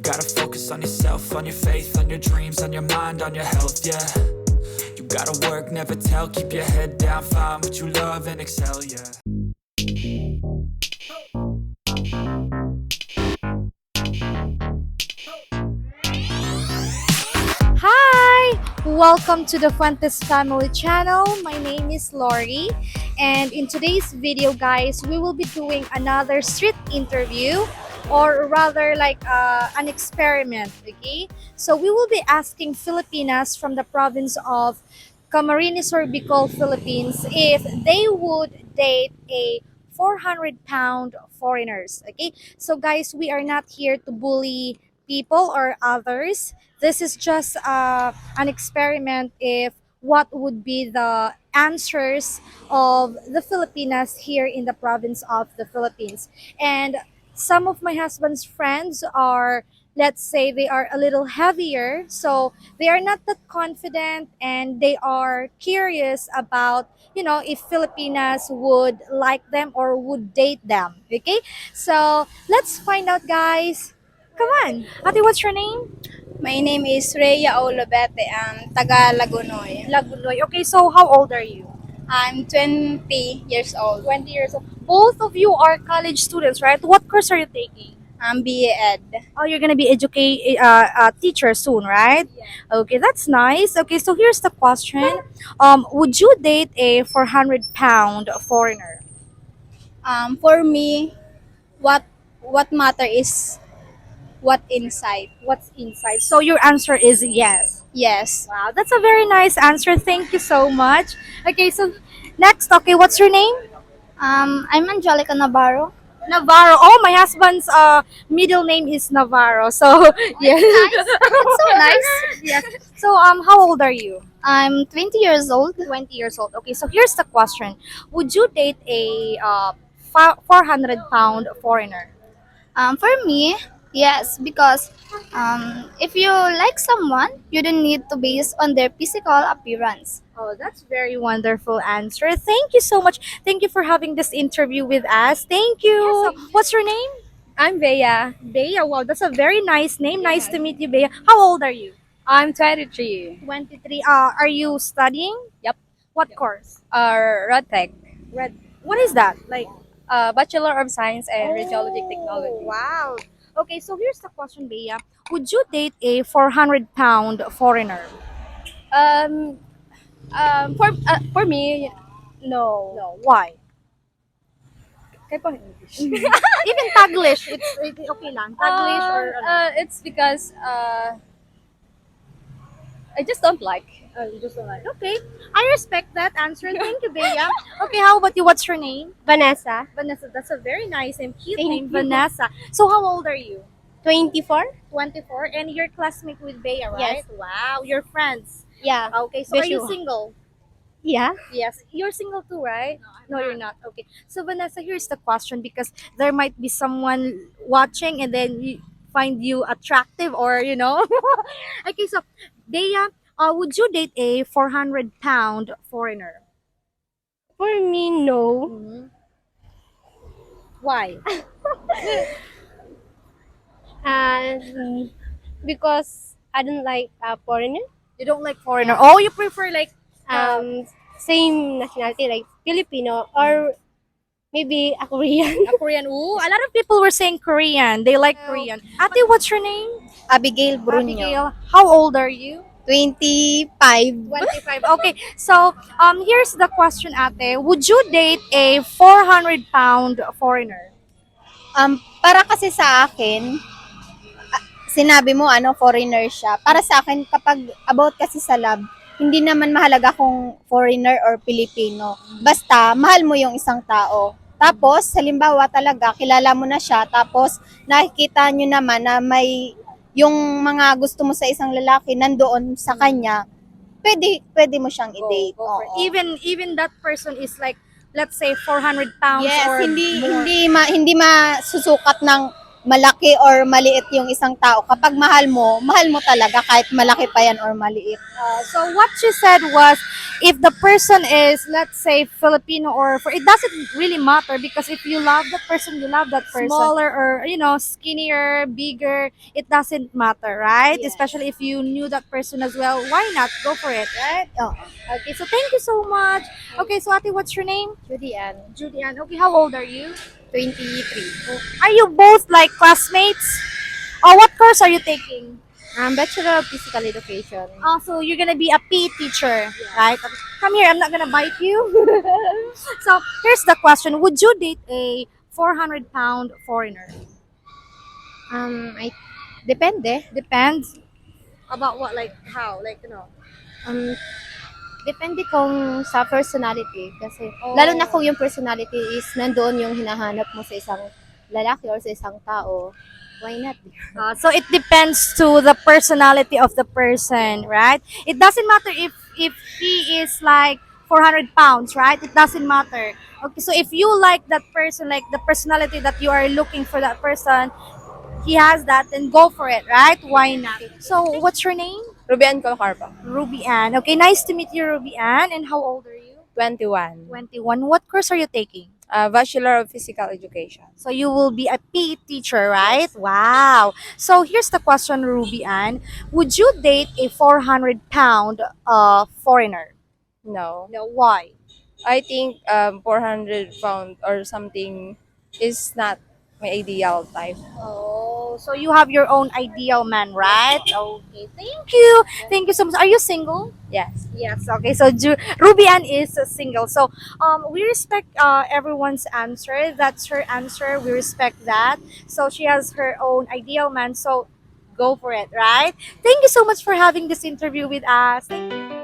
gotta focus on yourself, on your faith, on your dreams, on your mind, on your health, yeah. You gotta work, never tell, keep your head down, find what you love and excel, yeah. Hi! Welcome to the Fuentes Family Channel. My name is Lorie, and in today's video, guys, we will be doing another street interview, or rather like an experiment, okay? So we will be asking Filipinas from the province of Camarines or Bicol, Philippines, if they would date a 400-pound foreigners, okay? So guys, we are not here to bully people or others. This is just an experiment if what would be the answers of the Filipinas here in the province of the Philippines. And some of my husband's friends are, let's say, they are a little heavier, so they are not that confident, and they are curious about, if Filipinas would like them or would date them. Okay, so let's find out, guys. Come on. Ate, what's your name? My name is Rhea Olobete. I'm taga Lagunoy. Lagunoy. Okay, so how old are you? I'm 20 years old. 20 years old. Both of you are college students, right? What course are you taking? I'm BA Ed. Oh, you're gonna be a teacher soon, right? Yeah. Okay, that's nice. Okay, so here's the question. Would you date a 400-pound foreigner? For me, what matter is what inside. What's inside? So your answer is yes. Yes. Wow, that's a very nice answer. Thank you so much. Okay, so next, okay, what's your name? I'm Angelica Navarro. Navarro. Oh, my husband's middle name is Navarro. So yes. That's so nice. Yes. So how old are you? I'm 20 years old. 20 years old. Okay, so here's the question. Would you date a 400-pound foreigner? For me, yes, because if you like someone, you don't need to base on their physical appearance. Oh, that's very wonderful answer. Thank you so much. Thank you for having this interview with us. Thank you. Yes, What's your name? I'm Bea. Bea. Wow, that's a very nice name. Nice to meet you, Bea. How old are you? I'm 23. 23. Are you studying? Yep. What course? Rodtech. Red. What is that? Like Bachelor of Science and Radiologic Technology. Wow. Okay, so here's the question, Bea. Would you date a 400-pound foreigner? Um, for me, no. No. Why? Kaya po English. Even Taglish, it's okay lang. Taglish or It's because I just don't like. you just don't like. Okay, I respect that answer. Thank you, Bea. Okay, how about you? What's your name? Vanessa. Vanessa. That's a very nice and cute Thank name, you. Vanessa. So how old are you? 24? 24, and you're classmate with Bea, right? Yes. Wow, you're friends. Yeah. Okay, so are you Visual. single? Yeah. Yes, you're single too, right? No, you're not. Okay. So Vanessa, here's the question, because there might be someone watching and then you find you attractive, or Okay, so Bea, would you date a 400-pound foreigner? For me, no. Mm-hmm. Why? Because I don't like foreigner. You don't like foreigner. Oh, you prefer like Same nationality like Filipino or maybe a Korean. a Korean. Ooh, a lot of people were saying Korean. They like Korean. Ate, what's your name? Abigail Abigail. How old are you? 25. 25. Okay. So, here's the question, Ate. Would you date a 400-pound foreigner? Para kasi sa akin, sinabi mo foreigner siya. Para sa akin, kapag about kasi sa love, hindi naman mahalaga kung foreigner or Pilipino. Basta, mahal mo yung isang tao. Tapos, halimbawa talaga, kilala mo na siya, tapos nakikita nyo naman na may yung mga gusto mo sa isang lalaki nandoon sa kanya, pwede mo siyang i-date. Go for it. Oo. Even that person is like, let's say 400 pounds Yes, or hindi more. hindi masusukat ng malaki or maliit yung isang tao. Kapag mahal mo talaga kahit malaki pa yan or maliit. So what you said was, if the person is, let's say, Filipino, or for, it doesn't really matter, because if you love that person, you love that person. Smaller or, skinnier, bigger, it doesn't matter, right? Yes. Especially if you knew that person as well, why not? Go for it, right? Oh, Okay, so thank you so much. Okay, so Ate, what's your name? Judy Ann, Judy Ann. Okay, how old are you? 23. Are you both like classmates? What course are you taking? Bachelor of Physical Education. So you're gonna be a PE teacher, right? Come here, I'm not gonna bite you. So here's the question: would you date a 400-pound foreigner? I depende. Depends. About what? Like how? Like Depende kung sa personality kasi Oh. lalo na kung yung personality is nandoon yung hinahanap mo sa isang lalaki or sa isang tao, why not? So it depends to the personality of the person, right? It doesn't matter if he is like 400 pounds, right? It doesn't matter. Okay, so if you like that person, like the personality that you are looking for that person, he has that, then go for it, right? Why not? So what's your name? Ruby Ann Colocarpa. Ruby Ann. Okay, nice to meet you, Ruby Ann. And how old are you? 21. 21. What course are you taking? Bachelor of Physical Education. So you will be a PE teacher, right? Wow. So here's the question, Ruby Ann. Would you date a 400-pound foreigner? No. No, why? I think 400 pound or something is not my ideal type. Oh, so you have your own ideal man, right? Okay, thank you. Thank you so much. Are you single? Yes. Yes. Okay. So Ruby Ann is single. So we respect everyone's answer. That's her answer. We respect that. So she has her own ideal man. So go for it, right? Thank you so much for having this interview with us. Thank you.